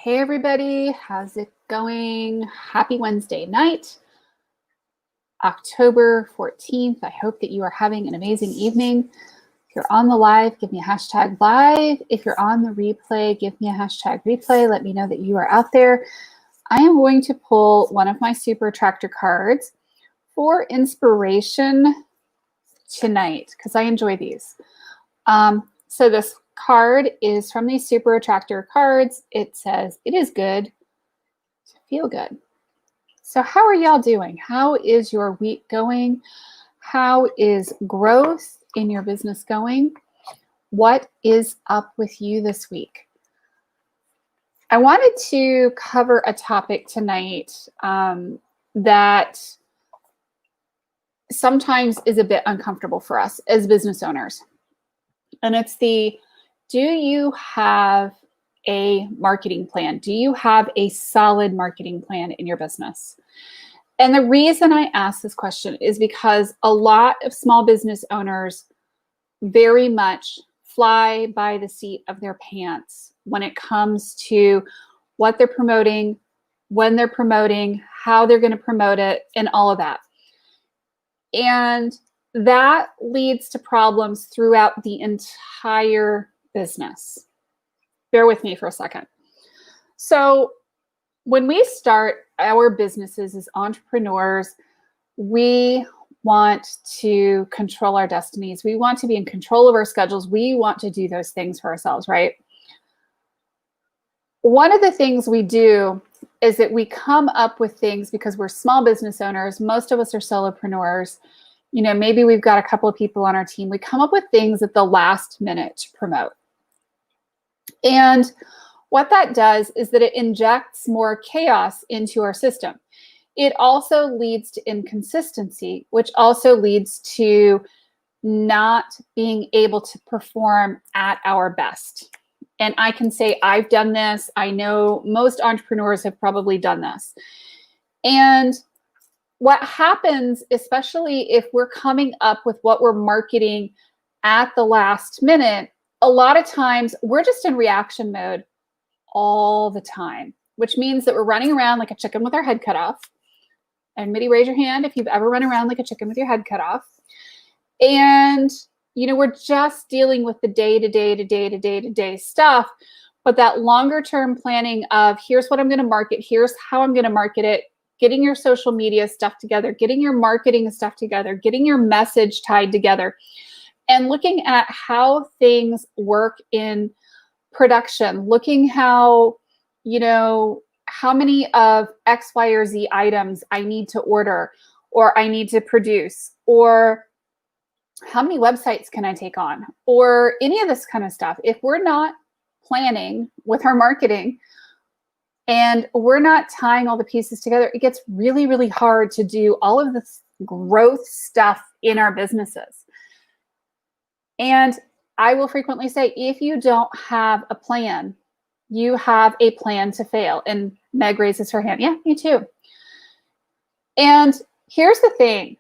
Hey everybody, how's it going? Happy Wednesday night, October 14th. I hope that you are having an amazing evening. If you're on the live, give me a hashtag live. If you're on the replay, give me a hashtag replay. Let me know that you are out there. I am going to pull one of my super attractor cards for inspiration tonight because I enjoy these. So this card is from these super attractor cards. It says, "It is good to feel good." So how are y'all doing? How is your week going? How is growth in your business going? What is up with you this week? I wanted to cover a topic tonight that sometimes is a bit uncomfortable for us as business owners. And it's do you have a marketing plan? Do you have a solid marketing plan in your business? And the reason I ask this question is because a lot of small business owners very much fly by the seat of their pants when it comes to what they're promoting, when they're promoting, how they're going to promote it, and all of that. And that leads to problems throughout the entire business. Bear with me for a second. So when we start our businesses as entrepreneurs, we want to control our destinies. We want to be in control of our schedules. We want to do those things for ourselves, right? One of the things we do is that we come up with things because we're small business owners. Most of us are solopreneurs. You know, maybe we've got a couple of people on our team. We come up with things at the last minute to promote. And what that does is that it injects more chaos into our system. It also leads to inconsistency, which also leads to not being able to perform at our best. And I can say I've done this. I know most entrepreneurs have probably done this. And what happens, especially if we're coming up with what we're marketing at the last minute, a lot of times we're just in reaction mode all the time, which means that we're running around like a chicken with our head cut off. Anybody raise your hand if you've ever run around like a chicken with your head cut off. And, you know, we're just dealing with the day-to-day stuff. But that longer term planning of here's what I'm going to market, here's how I'm going to market it, getting your social media stuff together, getting your marketing stuff together, getting your message tied together, and looking at how things work in production, looking how, you know, how many of X, Y, or Z items I need to order or I need to produce, or how many websites can I take on, or any of this kind of stuff. If we're not planning with our marketing and we're not tying all the pieces together, it gets really, really hard to do all of this growth stuff in our businesses. And I will frequently say, if you don't have a plan, you have a plan to fail. And Meg raises her hand. Yeah, me too. And here's the thing.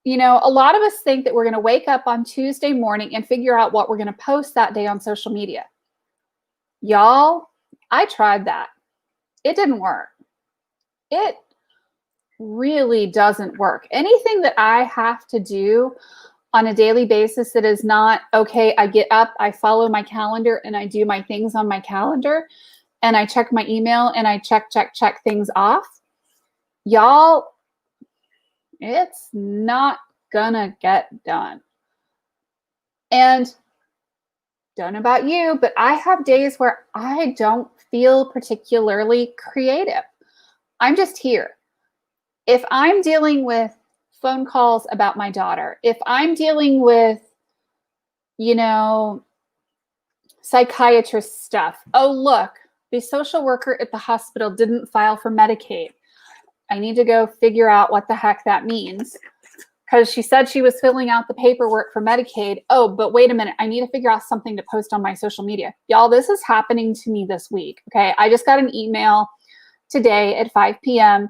You know, a lot of us think that we're going to wake up on Tuesday morning and figure out what we're going to post that day on social media. Y'all, I tried that. It didn't work. It really doesn't work. Anything that I have to do on a daily basis that is not, okay, I get up, I follow my calendar, and I do my things on my calendar, and I check my email, and I check things off. Y'all, it's not gonna get done. And don't know about you, but I have days where I don't feel particularly creative. I'm just here. If I'm dealing with phone calls about my daughter, if I'm dealing with, you know, psychiatrist stuff, oh, look, the social worker at the hospital didn't file for Medicaid. I need to go figure out what the heck that means, because she said she was filling out the paperwork for Medicaid. Oh, but wait a minute. I need to figure out something to post on my social media. Y'all, this is happening to me this week. Okay. I just got an email today at 5 p.m.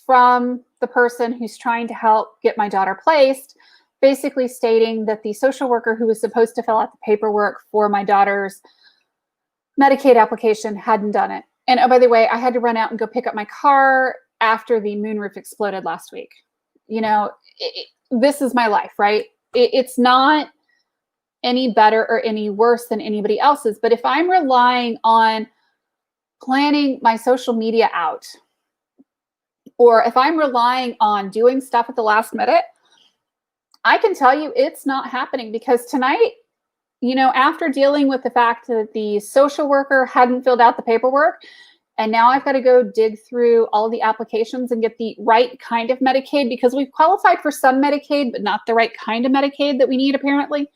From the person who's trying to help get my daughter placed, basically stating that the social worker who was supposed to fill out the paperwork for my daughter's Medicaid application, hadn't done it. And oh, by the way, I had to run out and go pick up my car after the moonroof exploded last week. This is my life, right? It's not any better or any worse than anybody else's. But if I'm relying on planning my social media out, or if I'm relying on doing stuff at the last minute, I can tell you it's not happening, because tonight, after dealing with the fact that the social worker hadn't filled out the paperwork, and now I've got to go dig through all the applications and get the right kind of Medicaid, because we've qualified for some Medicaid, but not the right kind of Medicaid that we need, apparently.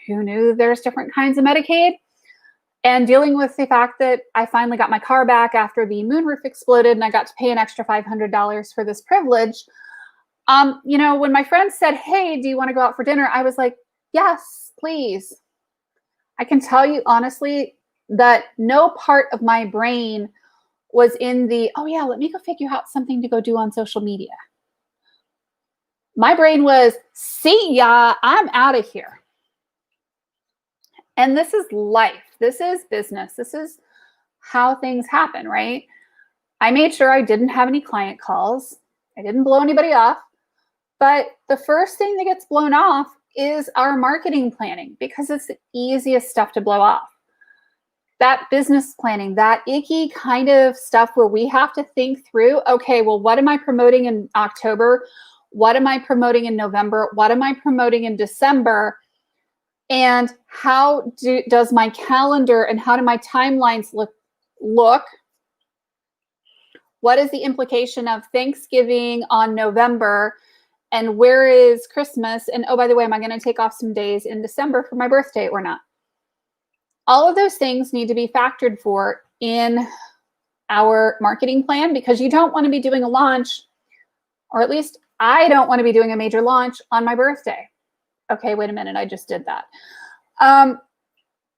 Who knew there's different kinds of Medicaid? And dealing with the fact that I finally got my car back after the moonroof exploded and I got to pay an extra $500 for this privilege. When my friend said, "Hey, do you want to go out for dinner?" I was like, "Yes, please." I can tell you honestly that no part of my brain was in the, "Oh yeah, let me go figure out something to go do on social media." My brain was, "See ya, I'm out of here." And this is life. This is business. This is how things happen, right? I made sure I didn't have any client calls. I didn't blow anybody off. But the first thing that gets blown off is our marketing planning, because it's the easiest stuff to blow off. That business planning, that icky kind of stuff where we have to think through, okay, well, what am I promoting in October? What am I promoting in November? What am I promoting in December? And how does my calendar and how do my timelines look? What is the implication of Thanksgiving on November? And where is Christmas? And oh, by the way, am I going to take off some days in December for my birthday or not? All of those things need to be factored for in our marketing plan, because you don't want to be doing a launch, or at least I don't want to be doing a major launch on my birthday. Okay, wait a minute, I just did that.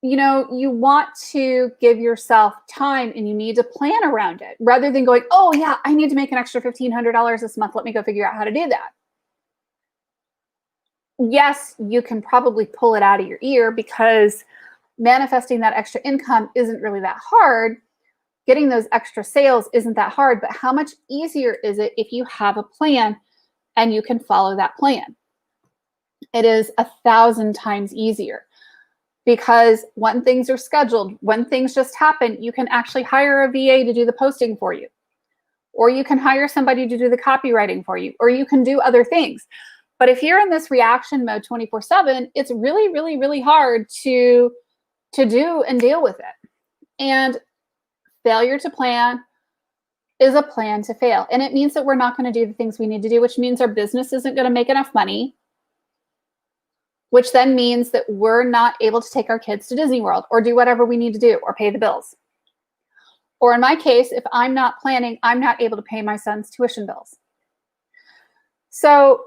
You want to give yourself time and you need to plan around it, rather than going, "Oh yeah, I need to make an extra $1,500 this month. Let me go figure out how to do that." Yes, you can probably pull it out of your ear, because manifesting that extra income isn't really that hard. Getting those extra sales isn't that hard, but how much easier is it if you have a plan and you can follow that plan? It is 1,000 times easier, because when things are scheduled, when things just happen, you can actually hire a VA to do the posting for you, or you can hire somebody to do the copywriting for you, or you can do other things. But if you're in this reaction mode 24/7, it's really, really, really hard to do and deal with it. And failure to plan is a plan to fail. And it means that we're not going to do the things we need to do, which means our business isn't going to make enough money, which then means that we're not able to take our kids to Disney World or do whatever we need to do or pay the bills. Or in my case, if I'm not planning, I'm not able to pay my son's tuition bills. So,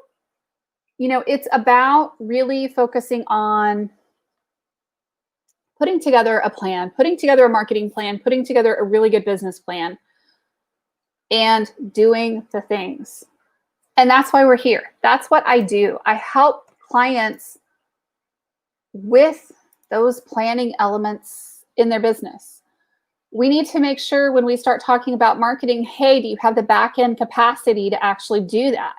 it's about really focusing on putting together a plan, putting together a marketing plan, putting together a really good business plan, and doing the things. And that's why we're here. That's what I do. I help clients with those planning elements in their business. We need to make sure when we start talking about marketing, hey, do you have the back end capacity to actually do that?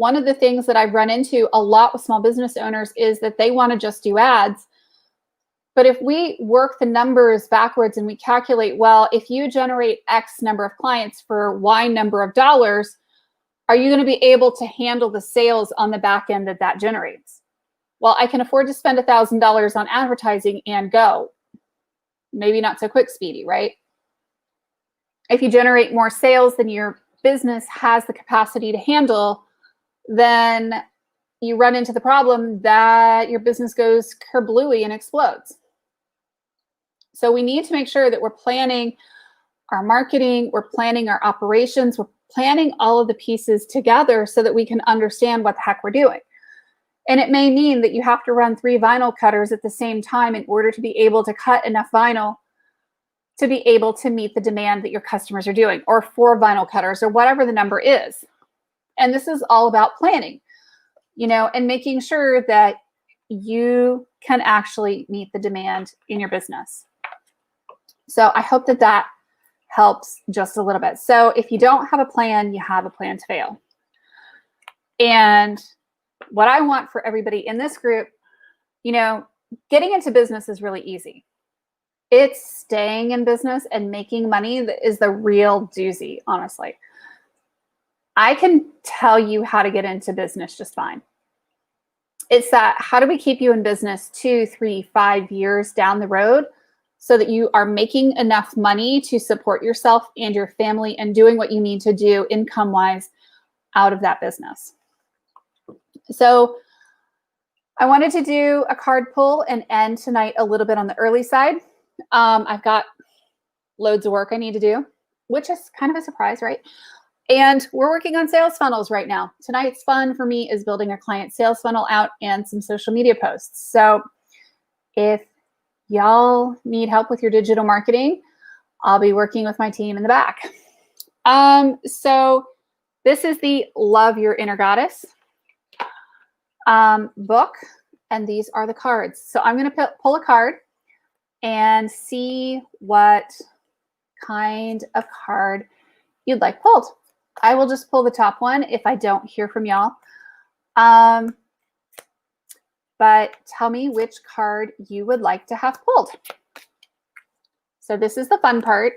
One of the things that I've run into a lot with small business owners is that they want to just do ads. But if we work the numbers backwards and we calculate, well, if you generate X number of clients for Y number of dollars, are you going to be able to handle the sales on the back end that generates? Well, I can afford to spend $1,000 on advertising and go. Maybe not so quick, Speedy, right? If you generate more sales than your business has the capacity to handle, then you run into the problem that your business goes kerblooey and explodes. So we need to make sure that we're planning our marketing, we're planning our operations, we're planning all of the pieces together so that we can understand what the heck we're doing. And it may mean that you have to run 3 vinyl cutters at the same time in order to be able to cut enough vinyl to be able to meet the demand that your customers are doing, or 4 vinyl cutters, or whatever the number is. And this is all about planning, and making sure that you can actually meet the demand in your business. So I hope that that helps just a little bit. So if you don't have a plan, you have a plan to fail. And what I want for everybody in this group, you know, getting into business is really easy. It's staying in business and making money that is the real doozy, honestly. I can tell you how to get into business just fine. It's that, how do we keep you in business 2, 3, 5 years down the road so that you are making enough money to support yourself and your family and doing what you need to do income-wise out of that business. So I wanted to do a card pull and end tonight a little bit on the early side. I've got loads of work I need to do, which is kind of a surprise, right? And we're working on sales funnels right now. Tonight's fun for me is building a client sales funnel out and some social media posts. So if y'all need help with your digital marketing, I'll be working with my team in the back. So this is the Love Your Inner Goddess book, and these are the cards. So I'm going to pull a card and see what kind of card you'd like pulled. I will just pull the top one if I don't hear from y'all. But tell me which card you would like to have pulled. So this is the fun part.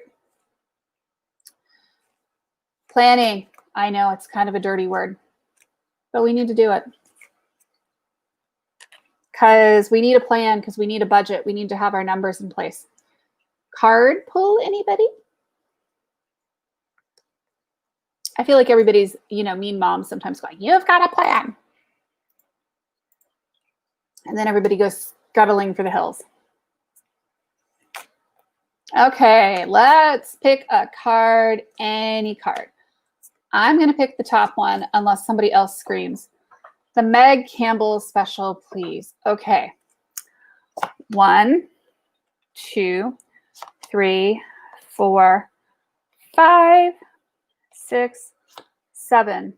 Planning. I know it's kind of a dirty word, but we need to do it. Because we need a plan, because we need a budget. We need to have our numbers in place. Card pull, anybody? I feel like everybody's, you know, mean mom sometimes going, you've got a plan. And then everybody goes scuttling for the hills. Okay, let's pick a card, any card. I'm going to pick the top one unless somebody else screams. The Meg Campbell special, please. Okay. 1, 2, 3, 4, 5, 6, 7.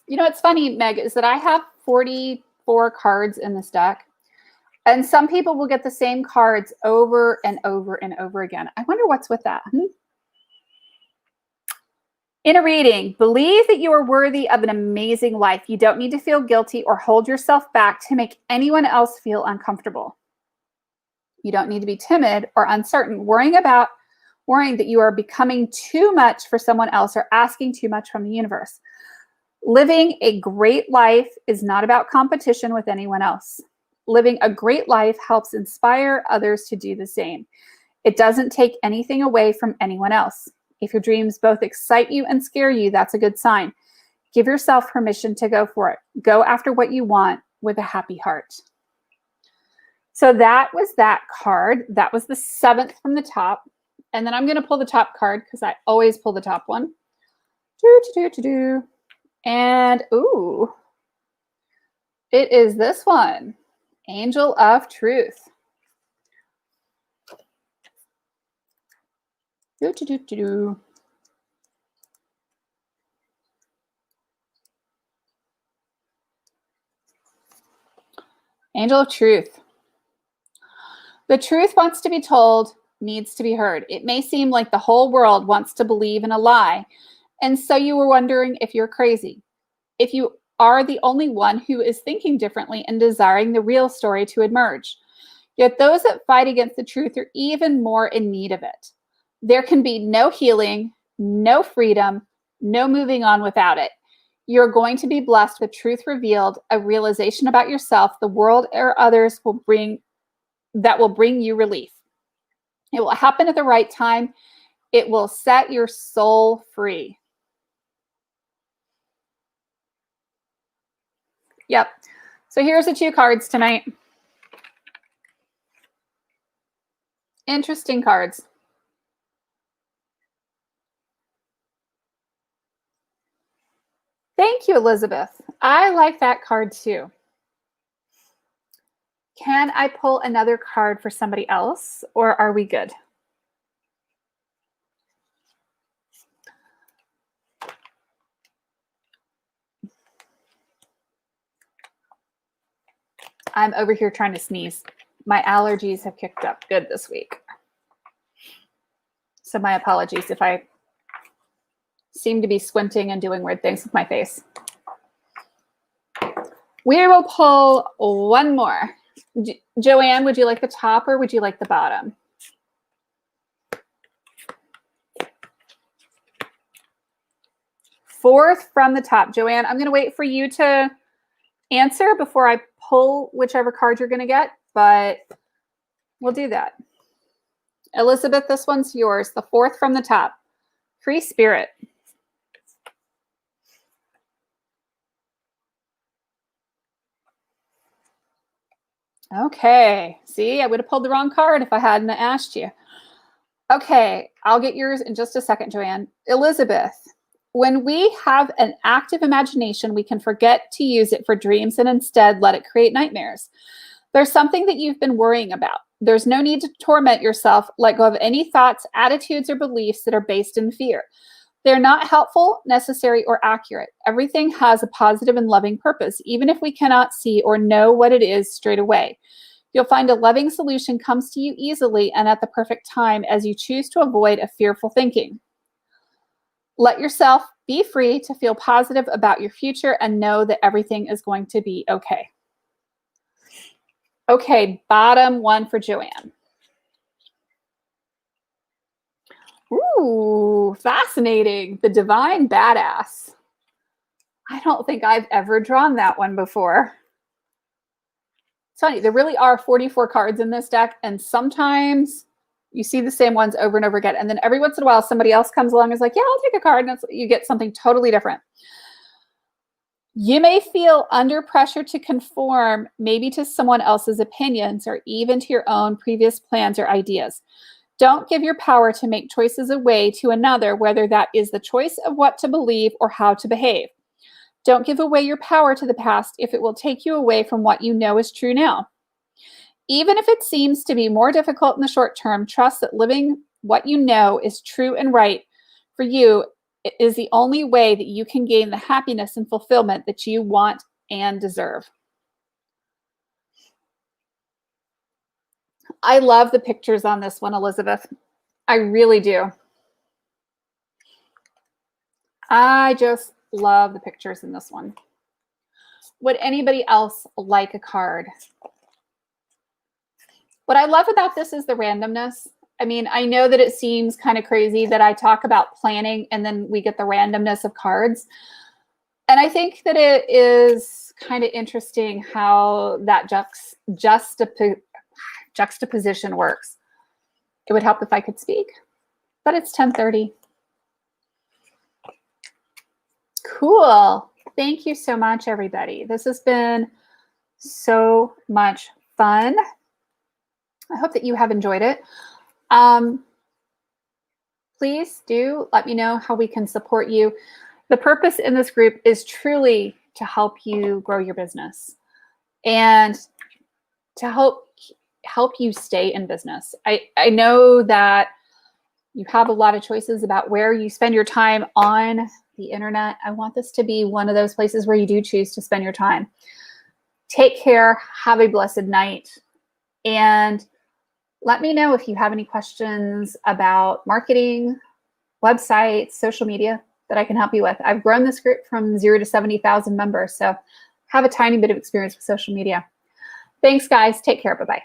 You know what's funny, Meg, is that I have 44 cards in this deck. And some people will get the same cards over and over and over again. I wonder what's with that. In a reading, believe that you are worthy of an amazing life. You don't need to feel guilty or hold yourself back to make anyone else feel uncomfortable. You don't need to be timid or uncertain, worrying that you are becoming too much for someone else or asking too much from the universe. Living a great life is not about competition with anyone else. Living a great life helps inspire others to do the same. It doesn't take anything away from anyone else. If your dreams both excite you and scare you, that's a good sign. Give yourself permission to go for it. Go after what you want with a happy heart. So that was that card. That was the 7th from the top. And then I'm going to pull the top card because I always pull the top one. And, ooh, it is this one. Angel of Truth. Angel of Truth. The truth wants to be told, needs to be heard. It may seem like the whole world wants to believe in a lie, and so you were wondering if you're crazy. If you are the only one who is thinking differently and desiring the real story to emerge. Yet those that fight against the truth are even more in need of it. There can be no healing, no freedom, no moving on without it. You're going to be blessed with truth revealed, a realization about yourself, the world, or others will bring you relief. It will happen at the right time. It will set your soul free. Yep. So here's the 2 cards tonight. Interesting cards. Thank you, Elizabeth. I like that card too. Can I pull another card for somebody else, or are we good? I'm over here trying to sneeze. My allergies have kicked up good this week. So my apologies if I seem to be squinting and doing weird things with my face. We will pull one more. Joanne, would you like the top or would you like the bottom? Fourth from the top. Joanne, I'm going to wait for you to answer before I pull whichever card you're going to get, but we'll do that. Elizabeth, this one's yours. The fourth from the top. Free spirit. Okay. See, I would have pulled the wrong card if I hadn't asked you. Okay, I'll get yours in just a second, Joanne. Elizabeth, when we have an active imagination, we can forget to use it for dreams and instead let it create nightmares. There's something that you've been worrying about. There's no need to torment yourself. Let go of any thoughts, attitudes, or beliefs that are based in fear. They're not helpful, necessary, or accurate. Everything has a positive and loving purpose, even if we cannot see or know what it is straight away. You'll find a loving solution comes to you easily and at the perfect time as you choose to avoid a fearful thinking. Let yourself be free to feel positive about your future and know that everything is going to be okay. Okay, bottom one for Joanne. Ooh, fascinating. The Divine Badass. I don't think I've ever drawn that one before. It's funny, there really are 44 cards in this deck, and sometimes you see the same ones over and over again, and then every once in a while somebody else comes along and is like, yeah, I'll take a card, and you get something totally different. You may feel under pressure to conform maybe to someone else's opinions or even to your own previous plans or ideas. Don't give your power to make choices away to another, whether that is the choice of what to believe or how to behave. Don't give away your power to the past if it will take you away from what you know is true now. Even if it seems to be more difficult in the short term, trust that living what you know is true and right for you is the only way that you can gain the happiness and fulfillment that you want and deserve. I love the pictures on this one, Elizabeth. I really do. I just love the pictures in this one. Would anybody else like a card? What I love about this is the randomness. I mean, I know that it seems kind of crazy that I talk about planning and then we get the randomness of cards. And I think that it is kind of interesting how that juxtaposition works. It would help if I could speak, but it's 10:30. Cool. Thank you so much, everybody. This has been so much fun. I hope that you have enjoyed it. Please do let me know how we can support you. The purpose in this group is truly to help you grow your business and to help you stay in business. I know that you have a lot of choices about where you spend your time on the internet. I want this to be one of those places where you do choose to spend your time. Take care. Have a blessed night. And let me know if you have any questions about marketing, websites, social media that I can help you with. I've grown this group from 0 to 70,000 members, so have a tiny bit of experience with social media. Thanks, guys. Take care. Bye-bye.